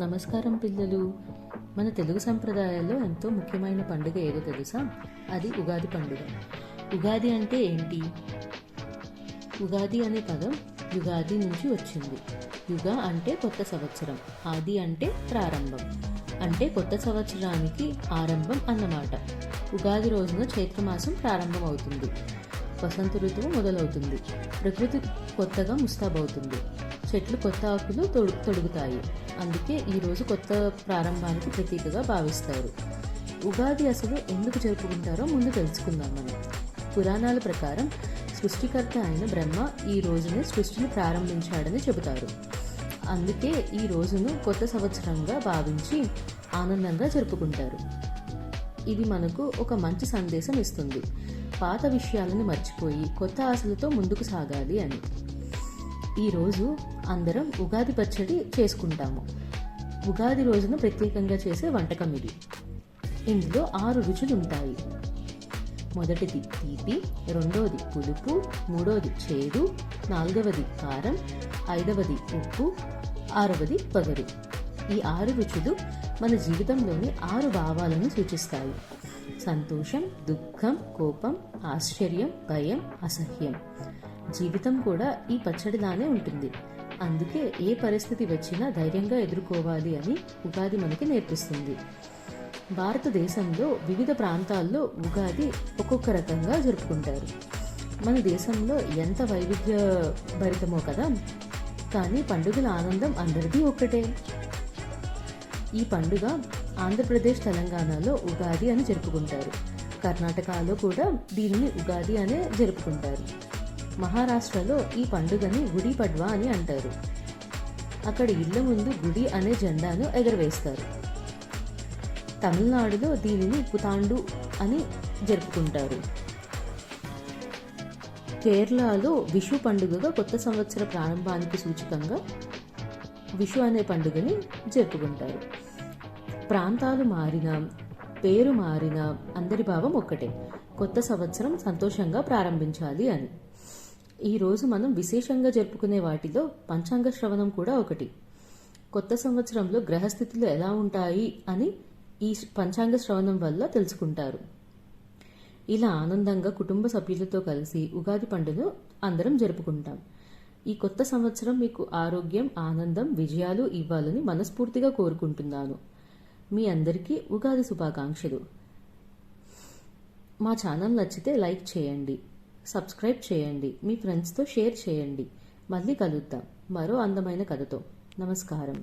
నమస్కారం పిల్లలు. మన తెలుగు సంప్రదాయాల్లో ఎంతో ముఖ్యమైన పండుగ ఏదో తెలుసా? అది ఉగాది పండుగ. ఉగాది అంటే ఏంటి? ఉగాది అనే పదం యుగాది నుంచి వచ్చింది. యుగ అంటే కొత్త సంవత్సరం, ఆది అంటే ప్రారంభం, అంటే కొత్త సంవత్సరానికి ఆరంభం అన్నమాట. ఉగాది రోజున చైత్రమాసం ప్రారంభం అవుతుంది. వసంత ఋతువు మొదలవుతుంది. ప్రకృతి కొత్తగా ముస్తాబవుతుంది. చెట్లు కొత్త ఆకులు తొడుగుతాయి. అందుకే ఈరోజు కొత్త ప్రారంభానికి ప్రతీకగా భావిస్తారు. ఉగాది అసలు ఎందుకు జరుపుకుంటారో ముందు తెలుసుకుందాం మనం. పురాణాల ప్రకారం సృష్టికర్త అయిన బ్రహ్మ ఈ రోజునే సృష్టిని ప్రారంభించాడని చెబుతారు. అందుకే ఈ రోజును కొత్త సంవత్సరంగా భావించి ఆనందంగా జరుపుకుంటారు. ఇది మనకు ఒక మంచి సందేశం ఇస్తుంది. పాత విషయాలను మర్చిపోయి కొత్త ఆశలతో ముందుకు సాగాలి అని. ఈరోజు అందరం ఉగాది పచ్చడి చేసుకుంటాము. ఉగాది రోజున ప్రత్యేకంగా చేసే వంటకం ఇది. ఇందులో 6 రుచులు ఉంటాయి. మొదటిది తీపి, రెండోది పులుపు, మూడోది చేదు, నాలుగవది కారం, ఐదవది ఉప్పు, ఆరవది వగరు. ఈ 6 రుచులు మన జీవితంలోని 6 భావాలను సూచిస్తాయి: సంతోషం, దుఃఖం, కోపం, ఆశ్చర్యం, భయం, అసహ్యం. జీవితం కూడా ఈ పచ్చడిలానే ఉంటుంది. అందుకే ఏ పరిస్థితి వచ్చినా ధైర్యంగా ఎదుర్కోవాలి అని ఉగాది మనకి నేర్పిస్తుంది. భారతదేశంలో వివిధ ప్రాంతాల్లో ఉగాది ఒక్కొక్క రకంగా జరుపుకుంటారు. మన దేశంలో ఎంత వైవిధ్య భరితమో కదా, కానీ పండుగల ఆనందం అందరిది ఒక్కటే. ఈ పండుగ ఆంధ్రప్రదేశ్, తెలంగాణలో ఉగాది అని జరుపుకుంటారు. కర్ణాటకలో కూడా దీనిని ఉగాది అనే జరుపుకుంటారు. మహారాష్ట్రలో ఈ పండుగని గుడి పడ్వా అని అంటారు. అక్కడ ఇళ్ల ముందు గుడి అనే జెండాను ఎగరవేస్తారు. తమిళనాడులో దీనిని పుతాండు అని జరుపుకుంటారు. కేరళలో విషు పండుగగా కొత్త సంవత్సర ప్రారంభానికి సూచకంగా విషు అనే పండుగని జరుపుకుంటారు. ప్రాంతాలు మారినా, పేరు మారినా అందరి భావం ఒక్కటే: కొత్త సంవత్సరం సంతోషంగా ప్రారంభించాలి అని. ఈరోజు మనం విశేషంగా జరుపుకునే వాటిలో పంచాంగ శ్రవణం కూడా ఒకటి. కొత్త సంవత్సరంలో గ్రహస్థితులు ఎలా ఉంటాయి అని ఈ పంచాంగ శ్రవణం వల్ల తెలుసుకుంటారు. ఇలా ఆనందంగా కుటుంబ సభ్యులతో కలిసి ఉగాది పండుగను అందరం జరుపుకుంటాం. ఈ కొత్త సంవత్సరం మీకు ఆరోగ్యం, ఆనందం, విజయాలు ఇవ్వాలని మనస్ఫూర్తిగా కోరుకుంటున్నాను. మీ అందరికీ ఉగాది శుభాకాంక్షలు. మా ఛానల్ నచ్చితే లైక్ చేయండి, సబ్స్క్రైబ్ చేయండి, మీ ఫ్రెండ్స్తో షేర్ చేయండి. మళ్ళీ కలుద్దాం మరో అందమైన కథతో. నమస్కారం.